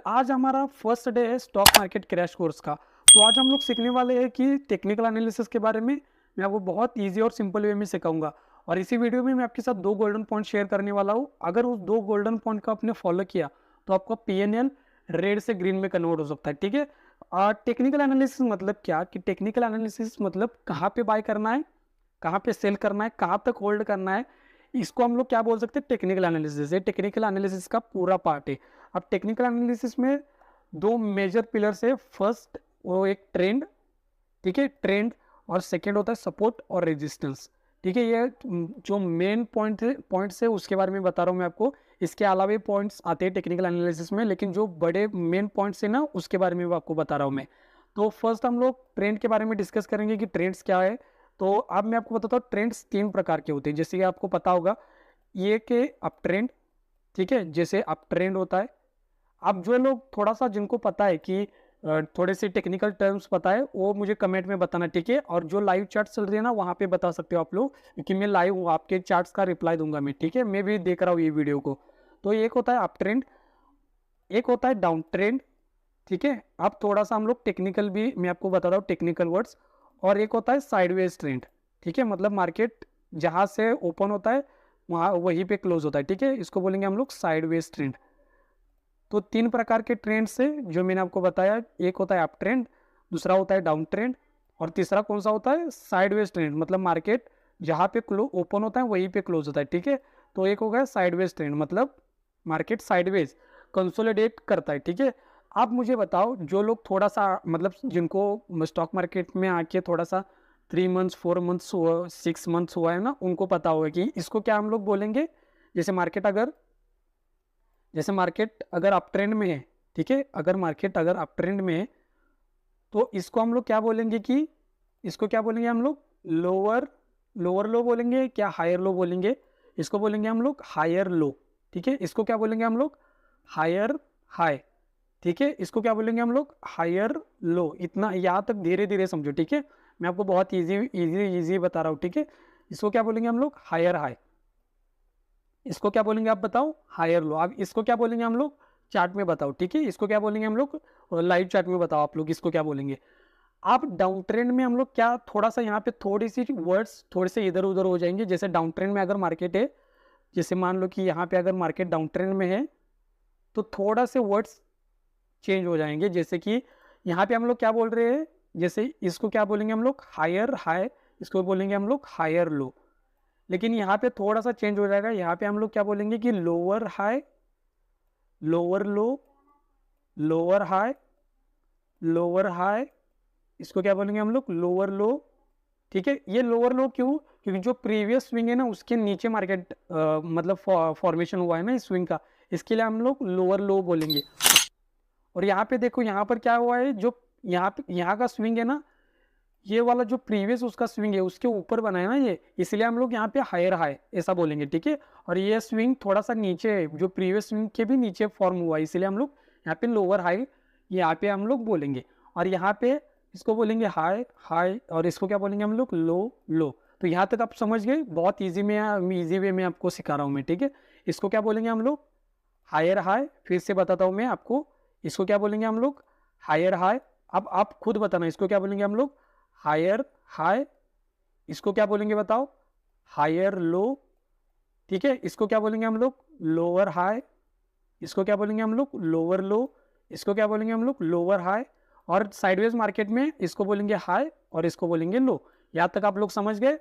आज हमारा first day है स्टॉक मार्केट क्रैश कोर्स का। तो आज हम लोग सीखने वाले हैं कि टेक्निकल एनालिसिस के बारे में मैं आपको बहुत इजी और सिंपल वे में सिखाऊंगा। और इसी वीडियो में मैं आपके साथ दो गोल्डन पॉइंट शेयर करने वाला हूँ। अगर उस दो गोल्डन पॉइंट को आपने फॉलो किया तो आपका PNL रेड से ग्रीन में कन्वर्ट हो सकता है। ठीक है। टेक्निकल एनालिसिस मतलब क्या कि टेक्निकल एनालिसिस मतलब कहाँ पे बाय करना है, कहाँ पे सेल करना है, कहाँ तक होल्ड करना है, इसको हम लोग क्या बोल सकते हैं, टेक्निकल एनालिसिस है। टेक्निकल एनालिसिस का पूरा पार्ट है। अब टेक्निकल एनालिसिस में दो मेजर पिलर्स है। फर्स्ट वो एक ट्रेंड, ठीक है, ट्रेंड, और सेकंड होता है सपोर्ट और रेजिस्टेंस। ठीक है, ये जो मेन पॉइंट्स है उसके बारे में बता रहा हूँ मैं आपको। इसके अलावा पॉइंट्स आते हैं टेक्निकल एनालिसिस में, लेकिन जो बड़े मेन पॉइंट्स है ना उसके बारे में आपको बता रहा हूँ मैं। तो फर्स्ट हम लोग ट्रेंड के बारे में डिस्कस करेंगे कि ट्रेंड्स क्या है। तो अब मैं आपको बताता हूँ ट्रेंड्स तीन प्रकार के होते हैं, जैसे कि आपको पता होगा ये कि अप ट्रेंड, ठीक है, जैसे अप ट्रेंड होता है। अब जो लोग थोड़ा सा जिनको पता है कि थोड़े से टेक्निकल टर्म्स पता है वो मुझे कमेंट में बताना, ठीक है। और जो लाइव चार्ट चल रही है ना वहाँ पे बता सकते हो आप लोग, क्योंकि मैं लाइव हूँ, आपके चार्ट्स का रिप्लाई दूंगा मैं, ठीक है। मैं भी देख रहा हूँ ये वीडियो को। तो एक होता है अप ट्रेंड, एक होता है डाउन ट्रेंड, ठीक है। अब थोड़ा सा हम लोग टेक्निकल भी मैं आपको बता रहा हूँ, टेक्निकल वर्ड्स। और एक होता है साइडवेज ट्रेंड, ठीक है, मतलब मार्केट जहाँ से ओपन होता है वहाँ वहीं पे क्लोज होता है, ठीक है, इसको बोलेंगे हम लोग साइडवेज ट्रेंड। तो तीन प्रकार के ट्रेंड से जो मैंने आपको बताया, एक होता है अप ट्रेंड, दूसरा होता है डाउन ट्रेंड, और तीसरा कौन सा होता है, साइडवेज ट्रेंड, मतलब मार्केट जहाँ पे ओपन होता है वहीं पे क्लोज होता है, ठीक है। तो एक हो गया साइडवेज ट्रेंड, मतलब मार्केट साइडवेज कंसोलिडेट करता है, ठीक है। आप मुझे बताओ, जो लोग थोड़ा सा मतलब जिनको स्टॉक मार्केट में आके थोड़ा सा 3 मंथ्स 4 मंथ्स 6 मंथ्स हुआ है ना, उनको पता होगा कि इसको क्या हम लोग बोलेंगे। जैसे मार्केट अगर अप ट्रेंड में है, ठीक है, अगर मार्केट अगर अप ट्रेंड में है तो इसको हम लोग क्या बोलेंगे कि इसको क्या बोलेंगे हम लोग, लोअर लोअर लो बोलेंगे क्या, हायर लो बोलेंगे। इसको बोलेंगे हम लोग हायर लो, ठीक है। इसको क्या बोलेंगे हम लोग, हायर हाई, ठीक है। इसको क्या बोलेंगे हम लोग, हायर लो। इतना यहाँ तक धीरे धीरे समझो, ठीक है। मैं आपको बहुत इजी इजी इजी बता रहा हूँ, ठीक है। इसको क्या बोलेंगे हम लोग, हायर हाई। इसको क्या बोलेंगे आप बताओ, हायर लो। अब इसको क्या बोलेंगे हम लोग, चार्ट में बताओ, ठीक है। इसको क्या बोलेंगे हम लोग, लाइव चार्ट में बताओ आप लोग इसको क्या बोलेंगे। आप डाउन ट्रेंड में हम लोग क्या थोड़ा सा यहाँ पे थोड़ी सी वर्ड्स थोड़े से इधर उधर हो जाएंगे। जैसे डाउन ट्रेंड में अगर मार्केट है, जैसे मान लो कि यहाँ पे अगर मार्केट डाउन ट्रेंड में है तो थोड़ा से वर्ड्स चेंज हो जाएंगे। जैसे कि यहाँ पे हम लोग क्या बोल रहे हैं, जैसे इसको क्या बोलेंगे हम लोग, हायर हाई, इसको बोलेंगे हम लोग हायर लो। लेकिन यहाँ पे थोड़ा सा चेंज हो जाएगा, यहाँ पे हम लोग क्या बोलेंगे कि lower high, lower low, lower high, lower high. इसको क्या बोलेंगे हम लोग, लोअर लो, ठीक है। ये लोअर लो क्यों, क्योंकि जो प्रीवियस स्विंग है ना उसके नीचे मार्केट मतलब फॉर्मेशन हुआ है ना इस स्विंग का, इसके लिए हम लोग लोअर लो बोलेंगे। और यहाँ पे देखो, यहाँ पर क्या हुआ है, जो यहाँ का स्विंग है ना, ये वाला जो प्रीवियस उसका स्विंग है उसके ऊपर बना है ना ये, इसलिए हम लोग यहाँ पे हायर हाई ऐसा बोलेंगे, ठीक है। और ये स्विंग थोड़ा सा नीचे है, जो प्रीवियस स्विंग के भी नीचे फॉर्म हुआ है, इसलिए हम लोग यहाँ पे लोअर हाई यहाँ पे हम लोग बोलेंगे। और यहाँ पे इसको बोलेंगे हाई हाई, और इसको क्या बोलेंगे हम लोग, लो लो। तो यहाँ तक आप समझ गए, बहुत ईजी वे में आपको सिखा रहा हूँ मैं, ठीक है। इसको क्या बोलेंगे हम लोग, हायर हाई। फिर से बताता हूँ मैं आपको, इसको क्या बोलेंगे हम लोग, हायर हाई। अब आप खुद बताना इसको क्या बोलेंगे हम लोग, हायर हाई। इसको क्या बोलेंगे बताओ, हायर लो, ठीक है। इसको क्या बोलेंगे हम लोग, लोअर हाई। इसको क्या बोलेंगे हम लोग, लोअर लो। इसको क्या बोलेंगे हम लोग, लोअर हाई। और साइडवेज मार्केट में इसको बोलेंगे हाई और इसको बोलेंगे लो। यहाँ तक आप लोग समझ गए,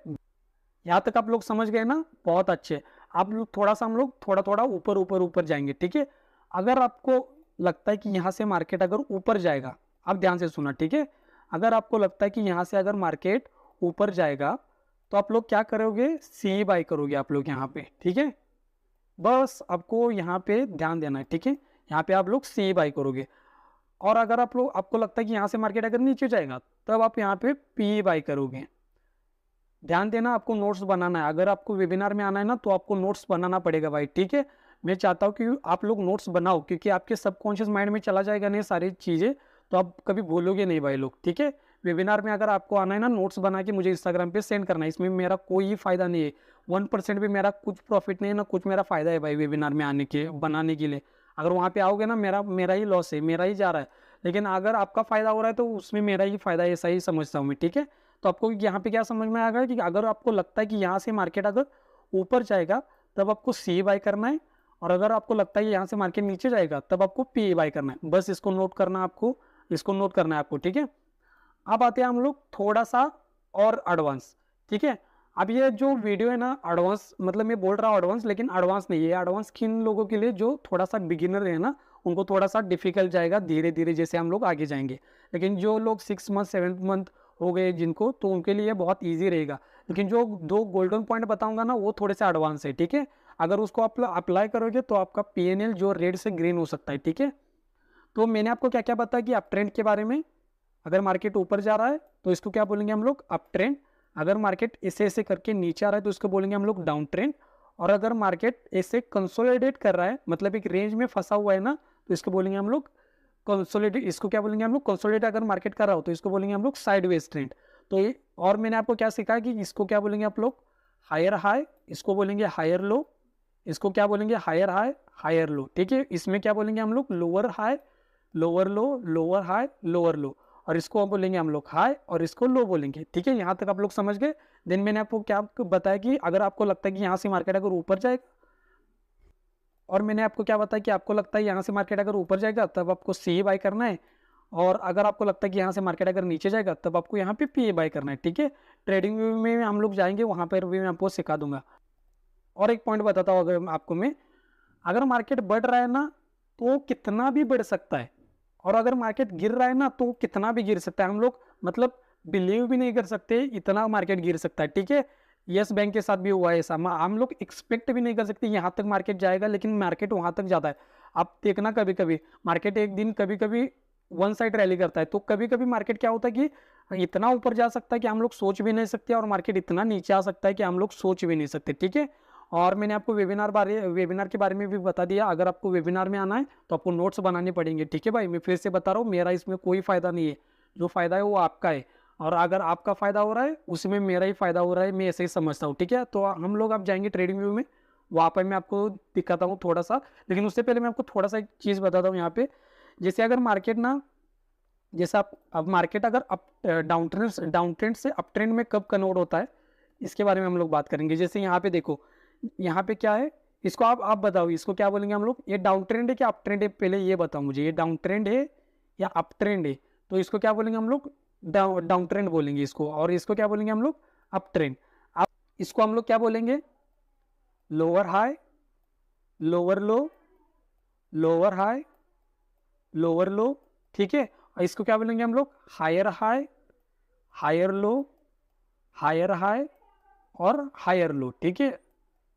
यहाँ तक आप लोग समझ गए ना, बहुत अच्छे। आप लोग थोड़ा सा हम लोग थोड़ा थोड़ा ऊपर ऊपर ऊपर जाएंगे, ठीक है। अगर आपको लगता है कि यहाँ से मार्केट अगर ऊपर जाएगा, आप ध्यान से सुना, ठीक है। अगर आपको लगता है कि यहाँ से अगर मार्केट ऊपर जाएगा तो आप लोग क्या करोगे, सी बाई करोगे आप लोग यहाँ पे, ठीक है। बस आपको यहाँ पे ध्यान देना है, ठीक है। यहाँ पे आप लोग सी बाई करोगे। और अगर आप लोग आपको लगता है कि यहाँ से मार्केट अगर नीचे जाएगा तब आप यहाँ पे पी बाई करोगे। ध्यान देना, आपको नोट्स बनाना है। अगर आपको वेबिनार में आना है ना तो आपको नोट्स बनाना पड़ेगा भाई, ठीक है। मैं चाहता हूँ कि आप लोग नोट्स बनाओ, क्योंकि आपके सबकॉन्शियस माइंड में चला जाएगा नहीं सारी चीज़ें, तो आप कभी भूलोगे नहीं भाई लोग, ठीक है। वेबिनार में अगर आपको आना है ना, नोट्स बना के मुझे इंस्टाग्राम पे सेंड करना है। इसमें मेरा कोई फ़ायदा नहीं है, 1% भी मेरा कुछ प्रॉफिट नहीं है ना कुछ मेरा फ़ायदा है भाई वेबिनार में आने के बनाने के लिए। अगर वहाँ पे आओगे ना मेरा मेरा ही लॉस है, मेरा ही जा रहा है, लेकिन अगर आपका फ़ायदा हो रहा है तो उसमें मेरा ही फ़ायदा है, ऐसा ही समझता हूँ मैं, ठीक है। तो आपको यहाँ पे क्या समझ में आ गया कि अगर आपको लगता है कि यहाँ से मार्केट अगर ऊपर जाएगा तब आपको सी बाय करना है, और अगर आपको लगता है कि यहाँ से मार्केट नीचे जाएगा तब आपको पी बाय करना है। बस इसको नोट करना आपको, इसको नोट करना है आपको, ठीक है। अब आते हैं हम लोग थोड़ा सा और एडवांस, ठीक है। अब ये जो वीडियो है ना एडवांस, मतलब मैं बोल रहा हूँ एडवांस, लेकिन एडवांस नहीं है। एडवांस किन लोगों के लिए जो थोड़ा सा बिगिनर है ना, उनको थोड़ा सा डिफिकल्ट जाएगा धीरे धीरे जैसे हम लोग आगे जाएंगे। लेकिन जो लोग 6 मंथ 7 मंथ हो गए जिनको, तो उनके लिए बहुत ईजी रहेगा। लेकिन जो 2 गोल्डन पॉइंट बताऊंगा ना वो थोड़े से एडवांस है, ठीक है। अगर उसको आप अप्लाई करोगे तो आपका PNL जो रेड से ग्रीन हो सकता है, ठीक है। तो मैंने आपको क्या क्या बताया कि अप ट्रेंड के बारे में, अगर मार्केट ऊपर जा रहा है तो इसको क्या बोलेंगे हम लोग, अप ट्रेंड। अगर मार्केट ऐसे ऐसे करके नीचे आ रहा है तो इसको बोलेंगे हम लोग डाउन ट्रेंड। और अगर मार्केट ऐसे कंसोलिडेट कर रहा है, मतलब एक रेंज में फंसा हुआ है ना, तो इसको बोलेंगे हम लोग कंसोलिडेट। इसको क्या बोलेंगे हम लोग, कंसोलिडेट अगर मार्केट कर रहा हो तो इसको बोलेंगे हम लोग साइडवेज ट्रेंड। तो ये, और मैंने आपको क्या सिखाया कि इसको क्या बोलेंगे आप लोग, हायर हाई, इसको बोलेंगे हायर लो, इसको क्या बोलेंगे, हायर हाई हायर लो, ठीक है। इसमें क्या बोलेंगे हम लोग, lower high lower low, lower high lower लो, और इसको बोलेंगे हम लोग हाई और इसको लो बोलेंगे, ठीक है। यहाँ तक आप लोग समझ गए। देन मैंने आपको क्या बताया कि अगर आपको लगता है कि यहाँ से मार्केट अगर ऊपर जाएगा, और मैंने आपको क्या बताया कि आपको लगता है यहाँ से मार्केट अगर ऊपर जाएगा तब आपको सी बाय करना है, और अगर आपको लगता है कि यहाँ से मार्केट अगर नीचे जाएगा तब आपको यहाँ पे पी बाय करना है, ठीक है। ट्रेडिंग व्यू में हम लोग जाएंगे, वहाँ पर भी मैं आपको सिखा दूंगा। और एक पॉइंट बताता हूँ अगर आपको मैं, अगर मार्केट बढ़ रहा है ना तो कितना भी बढ़ सकता है, और अगर मार्केट गिर रहा है ना तो कितना भी गिर सकता है। हम लोग मतलब बिलीव भी नहीं कर सकते इतना मार्केट गिर सकता है, ठीक है। यस बैंक के साथ भी हुआ है ऐसा, हम लोग एक्सपेक्ट भी नहीं कर सकते यहाँ तक मार्केट जाएगा, लेकिन मार्केट वहाँ तक जाता है। आप देखना कभी कभी मार्केट एक दिन कभी कभी वन साइड रैली करता है, तो कभी कभी मार्केट क्या होता है कि इतना ऊपर जा सकता है कि हम लोग सोच भी नहीं सकते, और मार्केट इतना नीचे आ सकता है कि हम लोग सोच भी नहीं सकते, ठीक है। और मैंने आपको वेबिनार के बारे में भी बता दिया। अगर आपको वेबिनार में आना है तो आपको नोट्स बनाने पड़ेंगे, ठीक है भाई। मैं फिर से बता रहा हूँ, मेरा इसमें कोई फ़ायदा नहीं है, जो फ़ायदा है वो आपका है, और अगर आपका फ़ायदा हो रहा है उसमें मेरा ही फ़ायदा हो रहा है, मैं ऐसे ही समझता हूँ, ठीक है। तो हम लोग अब जाएंगे ट्रेडिंग व्यू में, वहाँ पर मैं आपको दिखाता हूँ थोड़ा सा। लेकिन उससे पहले मैं आपको थोड़ा सा एक चीज़ बताता हूँ यहाँ पे। जैसे अगर मार्केट ना, जैसे आप अब मार्केट अगर अप डाउन ट्रेंड से अप ट्रेंड में कब कन्वर्ट होता है, इसके बारे में हम लोग बात करेंगे। जैसे यहाँ पे देखो, यहाँ पे क्या है, इसको आप बताओ, इसको क्या बोलेंगे हम लोग, ये डाउन ट्रेंड है कि अप ट्रेंड है, पहले ये बताओ मुझे, ये डाउन ट्रेंड है या अप ट्रेंड है। तो इसको क्या बोलेंगे हम लोग, डाउन ट्रेंड बोलेंगे इसको, और इसको क्या बोलेंगे हम लोग, अप ट्रेंड। अब इसको हम लोग क्या बोलेंगे, lower high lower low, lower high lower low, ठीक है। और इसको क्या बोलेंगे हम लोग, higher high higher low, higher high और हायर लो, ठीक है।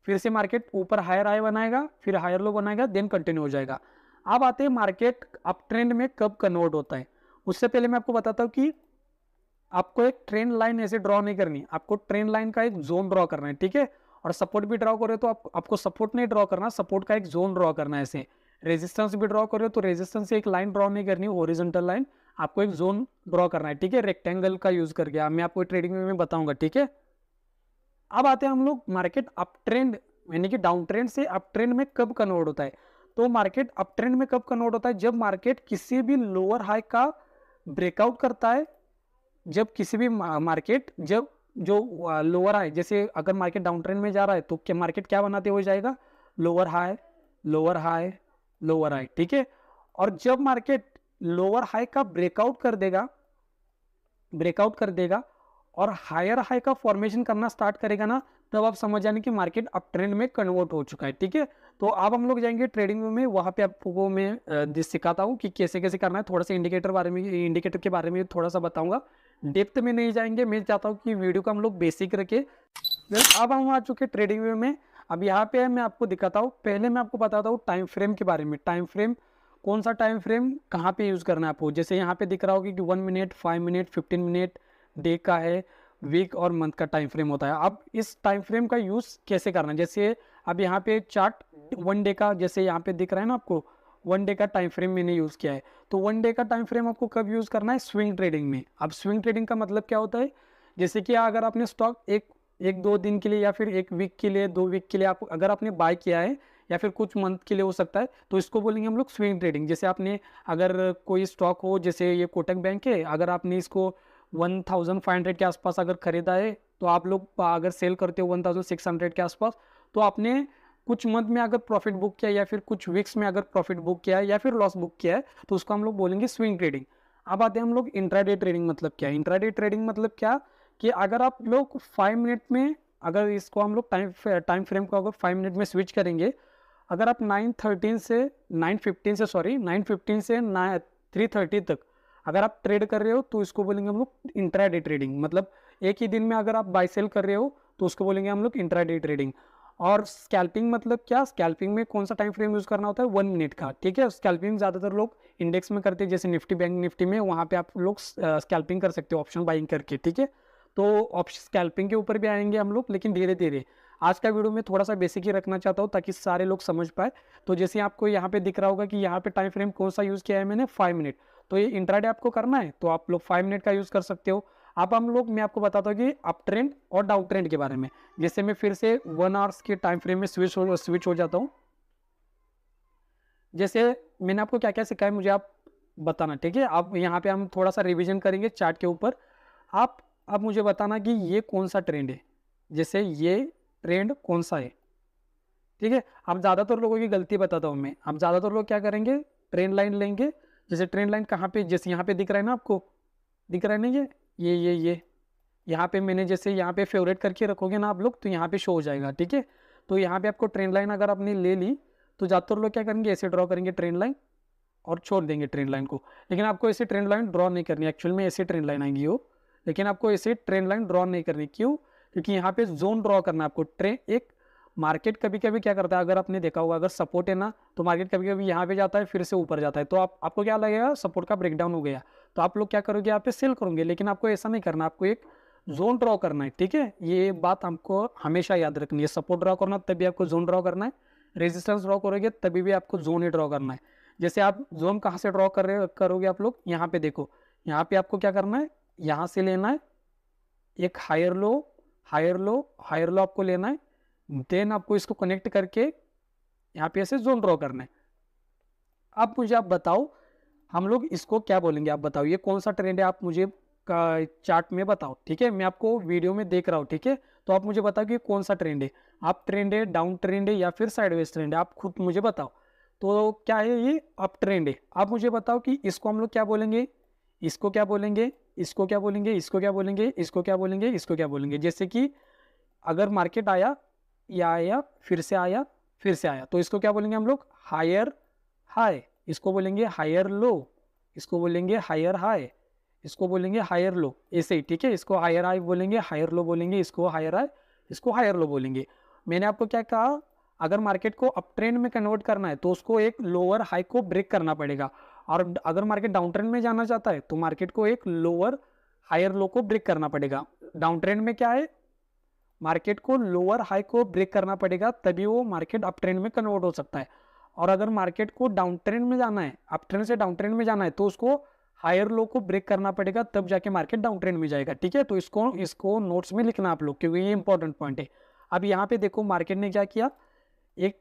फिर से मार्केट ऊपर हायर हाई बनाएगा, फिर हायर लो बनाएगा, देन कंटिन्यू हो जाएगा। अब आते हैं मार्केट अप ट्रेंड में कब कन्वर्ट होता है। उससे पहले मैं आपको बताता हूँ कि आपको एक ट्रेंड लाइन ऐसे ड्रॉ नहीं करनी, आपको ट्रेंड लाइन का एक जोन ड्रॉ करना है, ठीक है। और सपोर्ट भी ड्रॉ करो तो आपको सपोर्ट नहीं ड्रॉ करना, सपोर्ट का एक जोन ड्रॉ करना है ऐसे। रेजिस्टेंस भी ड्रॉ करो तो रेजिस्टेंस से एक लाइन ड्रॉ नहीं करनी, हॉरिजॉन्टल लाइन, आपको एक जोन ड्रॉ करना है, ठीक है, रेक्टेंगल का यूज करके। मैं आपको ट्रेडिंग में बताऊंगा, ठीक है। अब आते हैं हम लोग मार्केट अप ट्रेंड, यानी कि डाउन ट्रेंड से अप ट्रेंड में कब कन्वर्ट होता है। तो मार्केट अप ट्रेंड में कब कन्वर्ट होता है, जब मार्केट किसी भी लोअर हाई का ब्रेकआउट करता है। जब किसी भी मार्केट, जब जो लोअर हाई, जैसे अगर मार्केट डाउन ट्रेंड में जा रहा है तो क्या मार्केट क्या बनाते हो जाएगा, lower high lower high lower high, ठीक है। और जब मार्केट लोअर हाई का ब्रेकआउट कर देगा और हायर हाई का फॉर्मेशन करना स्टार्ट करेगा ना, तब आप समझ जाने कि मार्केट अप ट्रेंड में कन्वर्ट हो चुका है, ठीक है। तो अब हम लोग जाएंगे ट्रेडिंग में, वहाँ पे आपको मैं सिखाता हूँ कि कैसे कैसे करना है। थोड़ा सा इंडिकेटर के बारे में थोड़ा सा बताऊंगा, डेप्थ में नहीं जाएंगे। मैं चाहता हूँ कि वीडियो को हम लोग बेसिक रखे। अब हम आ चुके ट्रेडिंग व्यू में। अब यहाँ पे मैं आपको दिखाता हूँ, पहले मैं आपको बताता हूँ टाइम फ्रेम के बारे में। टाइम फ्रेम, कौन सा टाइम फ्रेम कहाँ पे यूज़ करना है आपको। जैसे यहाँ पे दिख रहा होगा कि 1 मिनट 5 मिनट 15 मिनट डे का है, वीक और मंथ का टाइम फ्रेम होता है। अब इस टाइम फ्रेम का यूज़ कैसे करना है, जैसे अब यहाँ पे चार्ट 1 डे का, जैसे यहाँ पे दिख रहा है ना आपको, 1 डे का टाइम फ्रेम मैंने यूज़ किया है। तो 1 डे का टाइम फ्रेम आपको कब यूज़ करना है, स्विंग ट्रेडिंग में। अब स्विंग ट्रेडिंग का मतलब क्या होता है, जैसे कि अगर आपने स्टॉक एक 2 दिन के लिए या फिर 1 वीक के लिए 2 वीक के लिए आप अगर आपने बाय किया है, या फिर कुछ मंथ के लिए हो सकता है, तो इसको बोलेंगे हम लोग स्विंग ट्रेडिंग। जैसे आपने अगर कोई स्टॉक हो, जैसे ये कोटक बैंक है, अगर आपने इसको 1500 के आसपास अगर खरीदा है, तो आप लोग अगर सेल करते हो 1600 के आसपास, तो आपने कुछ मंथ में अगर प्रॉफिट बुक किया या फिर कुछ वीक्स में अगर प्रॉफिट बुक किया है या फिर लॉस बुक किया है, तो उसको हम लोग बोलेंगे स्विंग ट्रेडिंग। अब आते हैं हम लोग इंट्राडे ट्रेडिंग मतलब क्या है। इंट्राडे ट्रेडिंग मतलब क्या कि अगर आप लोग 5 मिनट में, अगर इसको हम लोग टाइम फ्रेम को अगर 5 मिनट में स्विच करेंगे, अगर आप 9:15 से 9:15 से 3:30 तक अगर आप ट्रेड कर रहे हो, तो इसको बोलेंगे हम लोग इंट्राडे ट्रेडिंग। मतलब एक ही दिन में अगर आप बाय सेल कर रहे हो, तो उसको बोलेंगे हम लोग इंट्राडे ट्रेडिंग। और स्कैल्पिंग मतलब क्या, स्कैल्पिंग में कौन सा टाइम फ्रेम यूज़ करना होता है, 1 मिनट का, ठीक है। स्कैल्पिंग ज़्यादातर लोग इंडेक्स में करते हैं, जैसे निफ्टी, बैंक निफ्टी में, वहाँ पे आप लोग स्कैल्पिंग कर सकते हो ऑप्शन बाइंग करके, ठीक है। तो ऑप्शन स्कैल्पिंग के ऊपर भी आएंगे हम लोग, लेकिन धीरे धीरे। आज का वीडियो में थोड़ा सा बेसिक ही रखना चाहता हूँ ताकि सारे लोग समझ पाए। तो जैसे आपको यहाँ पे दिख रहा होगा कि यहाँ पे टाइम फ्रेम कौन सा यूज़ किया है मैंने, 5 मिनट। तो ये इंट्राडे आपको करना है तो आप लोग 5 मिनट का यूज़ कर सकते हो। अब मैं आपको बताता हूँ कि अप ट्रेंड और डाउन ट्रेंड के बारे में। जैसे मैं फिर से 1 आवर्स के टाइम फ्रेम में स्विच हो जाता हूँ। जैसे मैंने आपको क्या क्या सिखाया मुझे आप बताना, ठीक है। अब यहाँ पे हम थोड़ा सा रिवीजन करेंगे चार्ट के ऊपर। आप अब मुझे बताना कि ये कौन सा ट्रेंड है, जैसे ये ट्रेंड कौन सा है, ठीक है। अब ज़्यादातर लोगों की गलती बताता हूँ मैं। अब ज़्यादातर लोग क्या करेंगे, ट्रेंड लाइन लेंगे। जैसे ट्रेंड लाइन कहाँ पे, जैसे यहाँ पे दिख रहा है ना, आपको दिख रहा है ना, ये यहाँ पे मैंने जैसे यहाँ पे फेवरेट करके रखोगे ना आप लोग, तो यहाँ पे शो हो जाएगा, ठीक है। तो यहाँ पे आपको ट्रेंड लाइन अगर आपने ले ली, तो ज़्यादातर लोग क्या करेंगे, ऐसे ड्रॉ करेंगे ट्रेंड लाइन और छोड़ देंगे ट्रेंड लाइन को। लेकिन आपको ऐसे ट्रेंड लाइन ड्रॉ नहीं करनी, एक्चुअल में ऐसे ट्रेंड लाइन आएंगी हो, लेकिन आपको ऐसे ट्रेंड लाइन ड्रॉ नहीं करनी। क्यों? क्योंकि यहाँ पे जोन ड्रॉ करना है आपको। एक मार्केट कभी कभी क्या करता है, अगर आपने देखा होगा, अगर सपोर्ट है ना, तो मार्केट कभी कभी यहाँ पे जाता है, फिर से ऊपर जाता है, तो आपको क्या लगेगा, सपोर्ट का ब्रेकडाउन हो गया, तो आप लोग क्या करोगे, यहाँ पे सेल करोगे। लेकिन आपको ऐसा नहीं करना, आपको एक जोन ड्रॉ करना है, ठीक है। ये बात हमको हमेशा याद रखनी है। सपोर्ट ड्रॉ करना तभी आपको जोन ड्रॉ करना है, रेजिस्टेंस ड्रॉ करोगे तभी भी आपको जोन ही ड्रॉ करना है। जैसे आप जोन कहाँ से ड्रॉ करोगे आप लोग, यहाँ पे देखो, यहाँ पे आपको क्या करना है, यहाँ से लेना है एक higher low, higher low, higher low आपको लेना है। देन आपको इसको कनेक्ट करके यहाँ पे ऐसे जोन ड्रॉ करना है। अब मुझे आप बताओ, हम लोग इसको क्या बोलेंगे, आप बताओ ये कौन सा ट्रेंड है, आप मुझे चार्ट में बताओ, ठीक है। मैं आपको वीडियो में देख रहा हूँ, ठीक है। तो आप मुझे बताओ कि कौन सा ट्रेंड है, अप ट्रेंड है, डाउन ट्रेंड है, या फिर साइडवेज ट्रेंड है, आप खुद मुझे बताओ। तो क्या है, ये अप ट्रेंड है। आप मुझे बताओ कि इसको हम लोग क्या बोलेंगे, इसको क्या बोलेंगे, इसको क्या बोलेंगे, इसको क्या बोलेंगे, इसको क्या बोलेंगे, इसको क्या बोलेंगे। जैसे कि अगर मार्केट आया, या आया, फिर से आया, फिर से आया, तो इसको क्या बोलेंगे हम लोग, हायर हाई। इसको बोलेंगे हायर लो, इसको बोलेंगे हायर हाई, इसको बोलेंगे हायर लो, ऐसे ही, ठीक है। इसको हायर हाई बोलेंगे, हायर लो बोलेंगे, इसको हायर हाई, इसको हायर लो बोलेंगे। मैंने आपको क्या कहा, अगर मार्केट को अप ट्रेंड में कन्वर्ट करना है, तो उसको एक लोअर हाई को ब्रेक करना पड़ेगा। और अगर मार्केट डाउन ट्रेंड में जाना चाहता है, तो मार्केट को एक लोअर हायर लो को ब्रेक करना पड़ेगा। डाउन ट्रेंड में क्या है, मार्केट को लोअर हाई को ब्रेक करना पड़ेगा, तभी वो मार्केट अप ट्रेंड में कन्वर्ट हो सकता है। और अगर मार्केट को डाउन ट्रेंड में जाना है, अप ट्रेंड से डाउन ट्रेंड में जाना है, तो उसको हायर लो को ब्रेक करना पड़ेगा, तब जाके मार्केट डाउन ट्रेंड में जाएगा, ठीक है। तो इसको नोट्स में लिखना आप लोग, क्योंकि ये इंपॉर्टेंट पॉइंट है। अब यहाँ पे देखो, मार्केट ने क्या किया, एक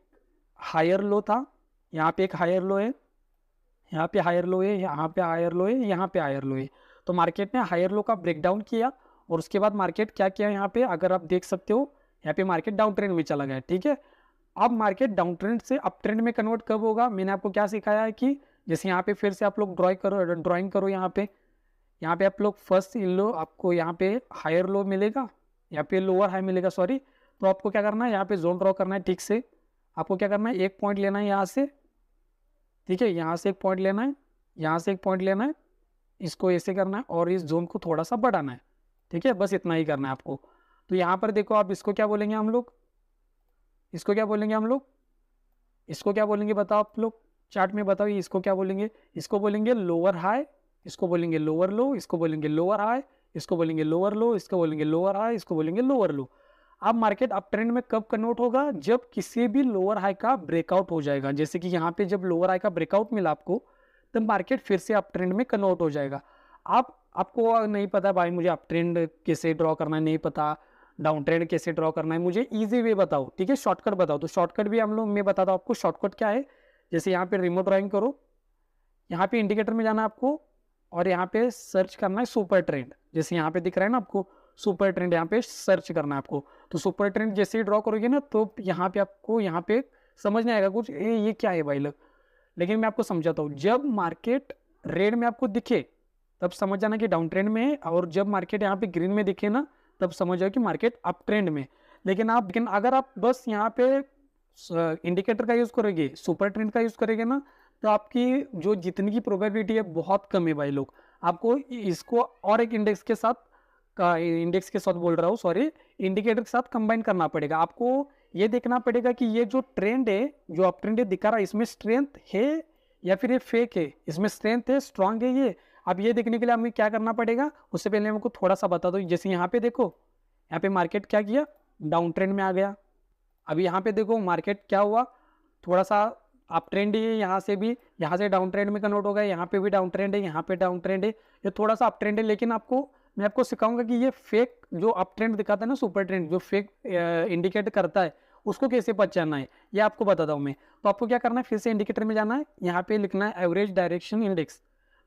हायर लो था, यहाँ पे एक हायर लो है, यहाँ पे हायर लो है, यहाँ पे हायर लो है, यहाँ पे हायर लो है। तो मार्केट ने हायर लो का ब्रेकडाउन किया, और उसके बाद मार्केट क्या किया, यहाँ पे अगर आप देख सकते हो, यहाँ पे मार्केट डाउन ट्रेंड में चला गया, ठीक है। अब मार्केट डाउन ट्रेंड से अप ट्रेंड में कन्वर्ट कब होगा, मैंने आपको क्या सिखाया है कि जैसे यहाँ पे फिर से आप लोग ड्राइंग करो यहाँ पे आप लोग फर्स्ट लो, आपको यहाँ पे हायर लो मिलेगा, यहाँ पे लोअर हाई मिलेगा, सॉरी। तो आपको क्या करना है, यहाँ पे जोन ड्रॉ करना है, ठीक से। आपको क्या करना है, एक पॉइंट लेना है यहाँ से, ठीक है, यहाँ से एक पॉइंट लेना है, यहाँ से एक पॉइंट लेना है, इसको ऐसे करना है, और इस जोन को थोड़ा सा बढ़ाना है, ठीक है। बस इतना ही करना है आपको। तो यहाँ पर देखो, आप इसको क्या बोलेंगे हम लोग, इसको क्या बोलेंगे हम लोग, इसको क्या बोलेंगे बताओ आप लोग, चार्ट में बताओ, ये इसको क्या बोलेंगे, इसको बोलेंगे लोअर हाई, इसको बोलेंगे लोअर लो, इसको बोलेंगे लोअर हाई, इसको बोलेंगे लोअर लो, इसको बोलेंगे लोअर हाई, इसको बोलेंगे लोअर लो। अब मार्केट अप ट्रेंड में कब कन्वर्ट होगा, जब किसी भी लोअर हाई का ब्रेकआउट हो जाएगा। जैसे कि यहाँ पे जब लोअर हाई का ब्रेकआउट मिला आपको, तब मार्केट फिर से अप ट्रेंड में कन्वर्ट हो जाएगा। आपको नहीं पता भाई मुझे अप ट्रेंड कैसे ड्रॉ करना है, नहीं पता, डाउन ट्रेंड कैसे ड्रॉ करना है, मुझे इजी वे बताओ, ठीक है, शॉर्टकट बताओ। तो शॉर्टकट भी हम लोग, मैं बताता हूँ आपको शॉर्टकट क्या है। जैसे यहाँ पे रिमोट ड्राइंग करो, यहाँ पे इंडिकेटर में जाना है आपको, और यहाँ पे सर्च करना है सुपर ट्रेंड। जैसे यहाँ पे दिख रहा है ना आपको सुपर ट्रेंड, यहाँ पे सर्च करना है आपको। तो सुपर ट्रेंड जैसे ही ड्रॉ करोगे ना, तो यहाँ पे आपको यहाँ पे समझ नहीं आएगा कुछ, ये क्या है भाई लोग, लेकिन मैं आपको समझाता हूँ। जब मार्केट रेड में आपको दिखे तब समझ जाना कि डाउन ट्रेंड में है, और जब मार्केट यहाँ पे ग्रीन में दिखे ना, तब समझ जाओ कि मार्केट अप ट्रेंड में। लेकिन अगर आप बस यहाँ पे इंडिकेटर का यूज़ करोगे, सुपर ट्रेंड का यूज़ करेंगे ना, तो आपकी जो जीतने की प्रोबेबिलिटी है बहुत कम है भाई लोग। आपको इसको और एक इंडेक्स के साथ बोल रहा हूँ, सॉरी, इंडिकेटर के साथ कंबाइन करना पड़ेगा। आपको ये देखना पड़ेगा कि ये जो ट्रेंड है, जो अप ट्रेंड दिखा रहा है, इसमें स्ट्रेंथ है या फिर ये फेक है, इसमें स्ट्रेंथ है, स्ट्रांग है ये। अब ये देखने के लिए हमें क्या करना पड़ेगा, उससे पहले हमको थोड़ा सा बता दो। जैसे यहाँ पे देखो, यहाँ पे मार्केट क्या किया, डाउन ट्रेंड में आ गया। अब यहाँ पे देखो मार्केट क्या हुआ, थोड़ा सा अप ट्रेंड है, यहाँ से डाउन ट्रेंड में कन्वर्ट हो गया, यहाँ पे भी डाउन ट्रेंड है, यहाँ पे डाउन ट्रेंड है, ये थोड़ा सा अप ट्रेंड है। लेकिन मैं आपको सिखाऊंगा कि ये फेक जो अप ट्रेंड दिखाता है ना, सुपर ट्रेंड जो फेक इंडिकेट करता है, उसको कैसे पहचानना है ये आपको बताता हूँ मैं। तो आपको क्या करना है, फिर से इंडिकेटर में जाना है, यहाँ पे लिखना है एवरेज डायरेक्शन इंडेक्स।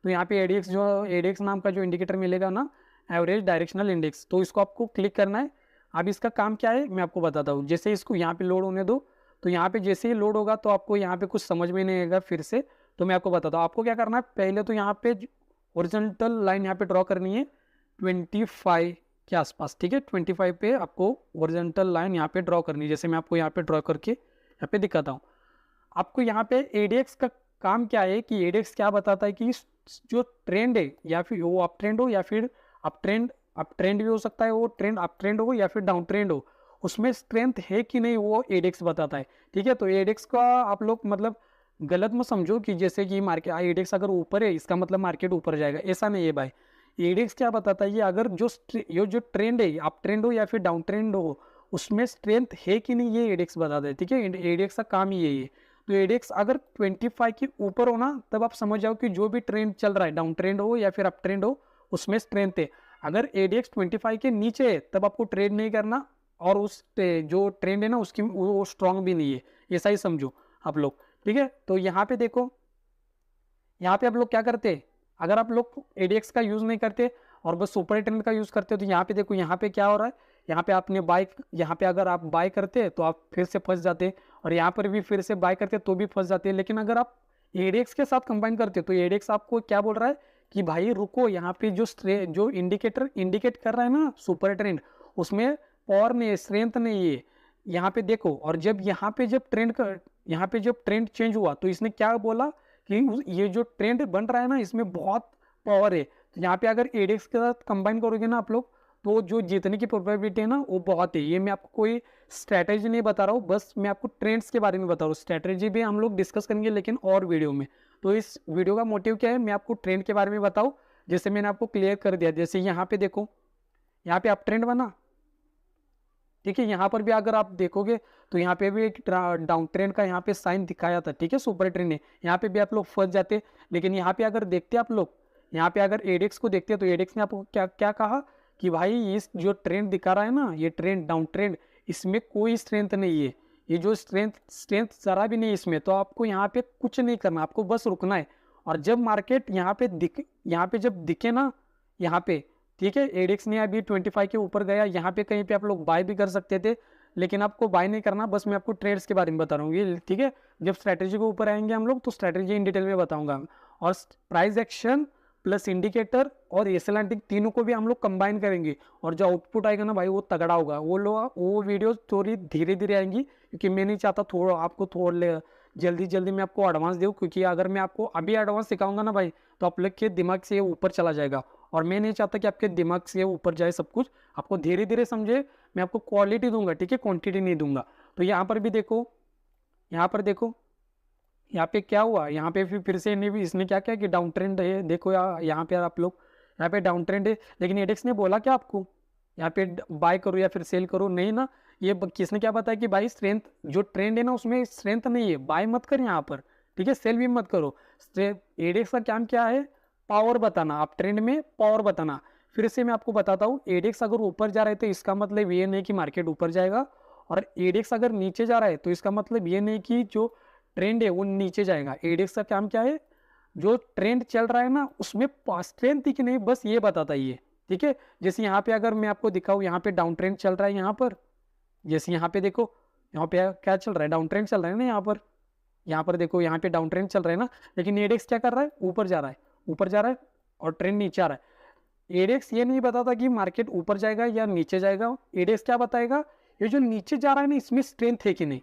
तो यहाँ पे एडीएक्स नाम का जो इंडिकेटर मिलेगा ना, एवरेज डायरेक्शनल इंडेक्स, तो इसको आपको क्लिक करना है। अब इसका काम क्या है मैं आपको बताता हूँ। जैसे इसको यहाँ पे लोड होने दो, तो यहाँ पे जैसे ही लोड होगा तो आपको यहाँ पे कुछ समझ में नहीं आएगा फिर से, तो मैं आपको बताता हूँ। आपको क्या करना है, पहले तो यहाँ पे ओरिजिनल लाइन यहाँ पे ड्रॉ करनी है 25 के आसपास, ठीक है, 25 पे आपको ओरिजेंटल लाइन यहाँ पे ड्रॉ करनी है। जैसे मैं आपको यहाँ पे ड्रॉ करके यहाँ पे दिखाता हूँ। आपको यहाँ पे एडीएक्स का काम क्या है कि एडीएक्स क्या बताता है कि जो ट्रेंड है, या फिर वो अप ट्रेंड हो या फिर अप ट्रेंड भी हो सकता है, वो ट्रेंड अप ट्रेंड हो या फिर डाउन ट्रेंड हो, उसमें स्ट्रेंथ है कि नहीं वो एडीएक्स बताता है, ठीक है। तो एडीएक्स का आप लोग मतलब गलत मत समझो कि जैसे कि मार्केट एडीएक्स अगर ऊपर है इसका मतलब मार्केट ऊपर जाएगा, ऐसा नहीं है भाई। एडीएक्स क्या बताता है, ये अगर जो ट्रेंड है, अप ट्रेंड हो या फिर डाउन ट्रेंड हो, उसमें स्ट्रेंथ है कि नहीं, ये एडीएक्स बताता है, ठीक है। एडीएक्स का काम ही यही है। तो एडीएक्स अगर 25 के ऊपर हो ना, तब आप समझ जाओ कि जो भी ट्रेंड चल रहा है, डाउन ट्रेंड हो या फिर अप ट्रेंड हो, उसमें स्ट्रेंथ है। अगर एडीएक्स 25 के नीचे है तब आपको ट्रेड नहीं करना, और उस जो ट्रेंड है ना उसकी वो स्ट्रांग भी नहीं है, ऐसा ही समझो आप लोग, ठीक है। तो यहाँ पे देखो, यहाँ पे आप लोग क्या करते हैं, अगर आप लोग एडीएक्स का यूज़ नहीं करते और बस सुपर ट्रेंड का यूज़ करते हो, तो यहाँ पे देखो, यहाँ पे क्या हो रहा है, यहाँ पे आपने यहाँ पे अगर आप बाय करते तो आप फिर से फंस जाते, और यहाँ पर भी फिर से बाय करते तो भी फंस जाते। लेकिन अगर आप एडीएक्स के साथ कंबाइन करते तो एडीएक्स आपको क्या बोल रहा है कि भाई रुको, यहाँ पे जो इंडिकेटर इंडिकेट कर रहा है ना सुपर ट्रेंड, उसमें पावर नहीं, स्ट्रेंथ नहीं है, यहाँ पे देखो। और जब यहाँ पे जब ट्रेंड चेंज हुआ तो इसने क्या बोला कि ये जो ट्रेंड बन रहा है ना, इसमें बहुत पावर है। तो यहाँ पे अगर एडीएक्स के साथ कंबाइन करोगे ना आप लोग, तो जो जीतने की प्रोबेबिलिटी है ना वो बहुत है। ये मैं आपको कोई स्ट्रैटेजी नहीं बता रहा हूँ, बस मैं आपको ट्रेंड्स के बारे में बता रहा हूँ। स्ट्रैटेजी भी हम लोग डिस्कस करेंगे लेकिन और वीडियो में। तो इस वीडियो का मोटिव क्या है, मैं आपको ट्रेंड के बारे में बताऊँ, जैसे मैंने आपको क्लियर कर दिया। जैसे यहाँ पे देखो, यहाँ पे अप ट्रेंड बना, ठीक है। यहाँ पर भी अगर आप देखोगे तो यहाँ पे भी एक डाउन ट्रेंड का यहाँ पे साइन दिखाया था, ठीक है, सुपर ट्रेंड ने। यहाँ पे भी आप लोग फंस जाते। लेकिन यहाँ पे अगर देखते आप लोग, यहाँ पे अगर एडीएक्स को देखते तो एडीएक्स ने आपको क्या क्या कहा कि भाई इस जो ट्रेंड दिखा रहा है ना, ये ट्रेंड डाउन ट्रेंड, इसमें कोई स्ट्रेंथ नहीं है, ये जो स्ट्रेंथ जरा भी नहीं है इसमें। तो आपको यहाँ पे कुछ नहीं करना, आपको बस रुकना है। और जब मार्केट यहाँ पे जब दिखे ना, यहाँ पे, ठीक है, एडीएक्स ने अभी 25 के ऊपर गया, यहाँ पे कहीं पे आप लोग बाय भी कर सकते थे, लेकिन आपको बाय नहीं करना। बस मैं आपको ट्रेड्स के बारे में बता रहा हूँ ये, ठीक है। जब स्ट्रैटेजी के ऊपर आएंगे हम लोग तो स्ट्रैटेजी इन डिटेल में बताऊंगा। और प्राइस एक्शन प्लस इंडिकेटर और एसएलआरटी तीनों को भी हम लोग कंबाइन करेंगे, और जो आउटपुट आएगा ना भाई वो तगड़ा होगा। वो वीडियो थोड़ी धीरे धीरे आएंगी, क्योंकि मैं नहीं चाहता थोड़ा जल्दी मैं आपको एडवांस दूँ, क्योंकि अगर मैं आपको अभी एडवांस सिखाऊंगा ना भाई, तो आप लोग के दिमाग से ऊपर चला जाएगा, और मैं नहीं चाहता कि आपके दिमाग से ऊपर जाए सब कुछ। आपको धीरे धीरे समझे, मैं आपको क्वालिटी दूंगा, ठीक है, क्वांटिटी नहीं दूंगा। तो यहाँ पर भी देखो, यहाँ पर देखो, यहाँ पे क्या हुआ, यहाँ पे फिर से इसने क्या किया कि डाउन ट्रेंड है। देखो यहाँ पे आप लोग, यहाँ पे डाउन ट्रेंड है, लेकिन एडीएक्स ने बोला क्या आपको यहाँ पे बाय करो या फिर सेल करो? नहीं ना, ये किसने क्या बताया कि भाई स्ट्रेंथ, जो ट्रेंड है ना उसमें स्ट्रेंथ नहीं है, बाय मत कर यहाँ पर, ठीक है, सेल भी मत करो। एडीएक्स का काम क्या है, पावर बताना, आप ट्रेंड में पावर बताना। फिर से मैं आपको बताता हूँ, एडेक्स अगर ऊपर जा रहा है तो इसका मतलब ये नहीं कि मार्केट ऊपर जाएगा, और एडेक्स अगर नीचे जा रहा है तो इसका मतलब ये नहीं कि जो ट्रेंड है वो नीचे जाएगा। एडेक्स का काम क्या है, जो ट्रेंड चल रहा है ना उसमें स्ट्रेंथ थी कि नहीं, बस ये बताता ही है। ठीक है, जैसे यहाँ पे अगर मैं आपको दिखाऊँ, यहाँ पे डाउन ट्रेंड चल रहा है यहाँ पर, जैसे यहाँ पे देखो, यहाँ पे क्या चल रहा है, डाउन ट्रेंड चल रहा है ना यहाँ पर देखो, यहाँ पे डाउन ट्रेंड चल रहा है ना, लेकिन एडेक्स क्या कर रहा है, ऊपर जा रहा है, ऊपर जा रहा है, और ट्रेंड नीचे आ रहा है। एडेक्स ये नहीं बताता कि मार्केट ऊपर जाएगा या नीचे जाएगा, एडेक्स क्या बताएगा, ये जो नीचे जा रहा है ना इसमें स्ट्रेंथ है कि नहीं।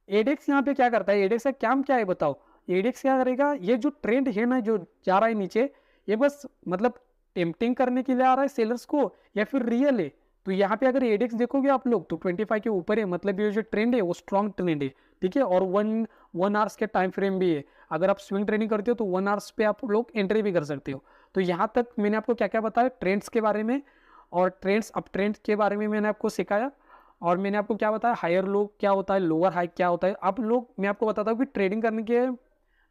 एडेक्स यहाँ पे क्या करता है, एडेक्स का काम क्या है बताओ, एडेक्स क्या करेगा, ये जो ट्रेंड है ना जो जा रहा है नीचे, ये बस मतलब टेम्पटिंग करने के लिए आ रहा है सेलर्स को, या फिर रियल है। तो यहाँ पे अगर एडेक्स देखोगे आप लोग तो 25 के ऊपर है, मतलब ये जो ट्रेंड है वो स्ट्रॉन्ग ट्रेंड है। ठीक है, और वन आवर्स के टाइम फ्रेम भी है, अगर आप स्विंग ट्रेडिंग करते हो तो 1 आवर्स पे आप लोग एंट्री भी कर सकते हो। तो यहाँ तक मैंने आपको क्या क्या बताया ट्रेंड्स के बारे में, और ट्रेंड्स अप ट्रेंड के बारे में मैंने आपको सिखाया, और मैंने आपको क्या बताया, हायर लो क्या होता है, लोअर हाई क्या होता है। अब लोग, मैं आपको बताता हूँ कि ट्रेडिंग करने के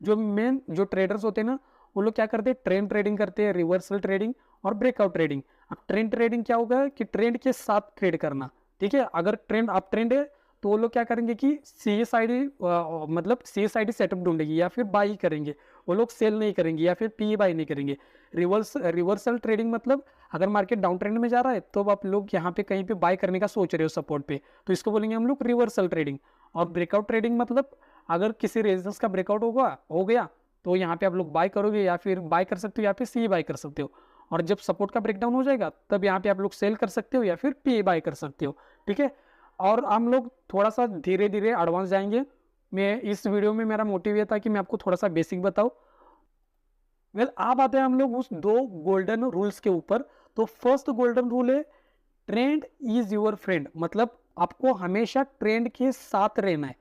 जो मेन जो ट्रेडर्स होते हैं ना, वो लोग क्या करते हैं, ट्रेंड ट्रेडिंग करते हैं, रिवर्सल ट्रेडिंग और ब्रेकआउट ट्रेडिंग। अब ट्रेंड ट्रेडिंग क्या होगा कि ट्रेंड के साथ ट्रेड करना। ठीक है, अगर ट्रेंड अप ट्रेंड है तो वो लोग क्या करेंगे कि सी एस आई डी मतलब C S I D setup ढूंढेंगे या फिर बाई करेंगे, वो लोग सेल नहीं करेंगे या फिर पी बाई नहीं करेंगे। रिवर्सल ट्रेडिंग मतलब अगर मार्केट डाउन ट्रेंड में जा रहा है तो आप लोग यहाँ पे कहीं पे बाय करने का सोच रहे हो सपोर्ट पे, तो इसको बोलेंगे हम लोग रिवर्सल ट्रेडिंग। और ब्रेकआउट ट्रेडिंग मतलब अगर किसी रेजिस्टेंस का ब्रेकआउट हो गया तो यहाँ पे आप लोग बाय करोगे, या फिर बाय कर सकते हो या फिर सी बाय कर सकते हो, और जब सपोर्ट का ब्रेकडाउन हो जाएगा तब यहाँ पे आप लोग सेल कर सकते हो या फिर पी बाय कर सकते हो। ठीक है, और हम लोग थोड़ा सा धीरे धीरे एडवांस जाएंगे। मैं इस वीडियो में मेरा मोटिव ये था कि मैं आपको थोड़ा सा बेसिक बताऊँ। वेल अब आते हैं हम लोग उस 2 गोल्डन रूल्स के ऊपर। तो फर्स्ट गोल्डन रूल है ट्रेंड इज योर फ्रेंड, मतलब आपको हमेशा ट्रेंड के साथ रहना है।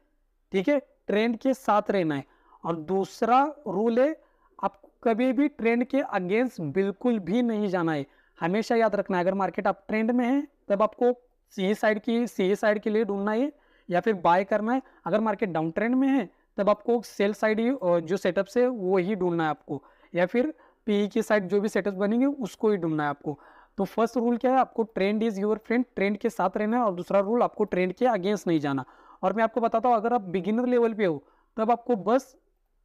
ठीक है, ट्रेंड के साथ रहना है। और दूसरा रूल है आपको कभी भी ट्रेंड के अगेंस्ट बिल्कुल भी नहीं जाना है। हमेशा याद रखना है, अगर मार्केट अप ट्रेंड में है तब आपको सी साइड के लिए ढूंढना है या फिर बाय करना है। अगर मार्केट डाउन ट्रेंड में है तब आपको सेल साइड ही जो सेटअप से वो ही ढूंढना है आपको, या फिर पी की साइड जो भी सेटअप बनेंगे उसको ही ढूंढना है आपको। तो फर्स्ट रूल क्या है, आपको trend is your friend, trend के साथ रहना है। और दूसरा रूल, आपको ट्रेंड के अगेंस्ट नहीं जाना। और मैं आपको बताता हूँ, अगर आप बिगिनर लेवल पे हो तब आपको बस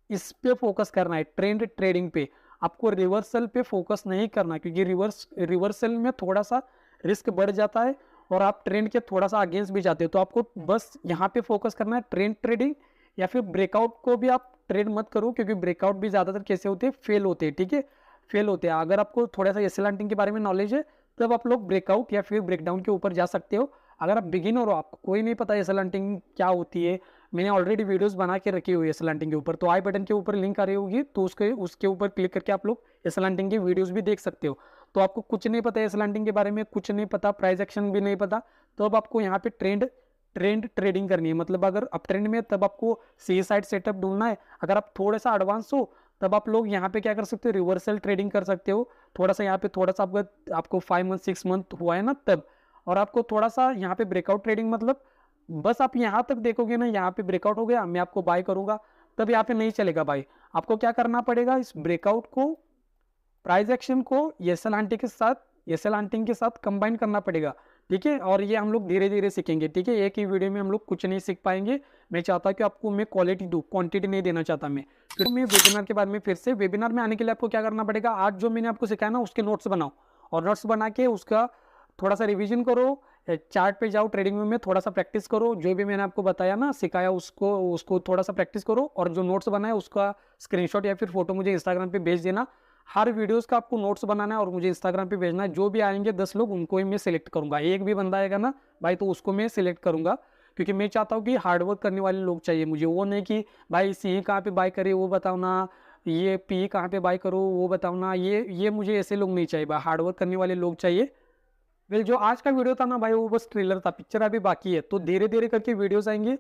इस पे फोकस करना है, ट्रेंड ट्रेडिंग पे। आपको रिवर्सल पे फोकस नहीं करना, क्योंकि रिवर्सल में थोड़ा सा रिस्क बढ़ जाता है और आप ट्रेंड के थोड़ा सा अगेंस्ट भी जाते हो। तो आपको बस यहाँ पे फोकस करना है ट्रेंड ट्रेडिंग, या फिर ब्रेकआउट को भी आप ट्रेड मत करो, क्योंकि ब्रेकआउट भी ज़्यादातर कैसे होते हैं, फेल होते हैं। ठीक है, फेल होते हैं। अगर आपको थोड़ा सा एसएल हंटिंग के बारे में नॉलेज है तब आप लोग ब्रेकआउट या फिर ब्रेकडाउन के ऊपर जा सकते हो। अगर आप बिगिनर हो, आपको कोई नहीं पता एसएल हंटिंग क्या होती है, मैंने ऑलरेडी वीडियोस बना के रखी हुई है एसएल हंटिंग के ऊपर, तो आई बटन के ऊपर लिंक आ रही होगी, तो उसके ऊपर क्लिक करके आप लोग एसएल हंटिंग की वीडियोस भी देख सकते हो। तो आपको कुछ नहीं पता एसएल हंटिंग के बारे में, कुछ नहीं पता, प्राइस एक्शन भी नहीं पता, तो अब आपको यहाँ पे ट्रेंड ट्रेडिंग करनी है। मतलब अगर अप ट्रेंड में तब आपको सी साइड सेटअप ढूंढना है। अगर आप थोड़ा सा एडवांस हो तब आप लोग यहाँ पे क्या कर सकते हो, रिवर्सल ट्रेडिंग कर सकते हो। थोड़ा सा यहाँ पे थोड़ा सा आपको 5 मंथ 6 मंथ हुआ है ना तब, और आपको थोड़ा सा यहाँ पे ब्रेकआउट ट्रेडिंग, मतलब बस आप यहाँ तक देखोगे ना, यहाँ पे ब्रेकआउट हो गया मैं आपको बाय करूंगा, तब यहाँ पे नहीं चलेगा भाई। आपको क्या करना पड़ेगा, इस ब्रेकआउट को, प्राइस एक्शन को एसएल हंटिंग के साथ कंबाइन करना पड़ेगा। ठीक है, और ये हम लोग धीरे धीरे सीखेंगे। ठीक है, एक ही वीडियो में हम लोग कुछ नहीं सीख पाएंगे। मैं चाहता हूँ कि आपको मैं क्वालिटी दूँ, क्वांटिटी नहीं देना चाहता मैं। फिर मैं वेबिनार के बारे में फिर से, वेबिनार में आने के लिए आपको क्या करना पड़ेगा, आज जो मैंने आपको सिखाया ना उसके नोट्स बनाओ, और नोट्स बना के उसका थोड़ा सा रिवीजन करो, चार्ट पे जाओ, ट्रेडिंग में थोड़ा सा प्रैक्टिस करो, जो भी मैंने आपको बताया ना सिखाया उसको थोड़ा सा प्रैक्टिस करो, और जो नोट्स बनाया उसका स्क्रीनशॉट या फिर फोटो मुझे इंस्टाग्राम पे भेज देना। हर वीडियोस का आपको नोट्स बनाना है और मुझे इंस्टाग्राम पे भेजना है। जो भी आएंगे 10 लोग, उनको ही मैं सिलेक्ट करूंगा। एक भी बंदा आएगा ना भाई तो उसको मैं सिलेक्ट करूंगा, क्योंकि मैं चाहता हूँ कि हार्डवर्क करने वाले लोग चाहिए मुझे। वो नहीं कि भाई सी कहाँ पे बाय करे वो बताओ ना, ये पी कहाँ पे बाय करो वो बताओ ना, ये मुझे ऐसे लोग नहीं चाहिए भाई, हार्डवर्क करने वाले लोग चाहिए। वेल जो आज का वीडियो था ना भाई, वो बस ट्रेलर था, पिक्चर अभी बाकी है। तो धीरे धीरे करके वीडियोस आएंगे,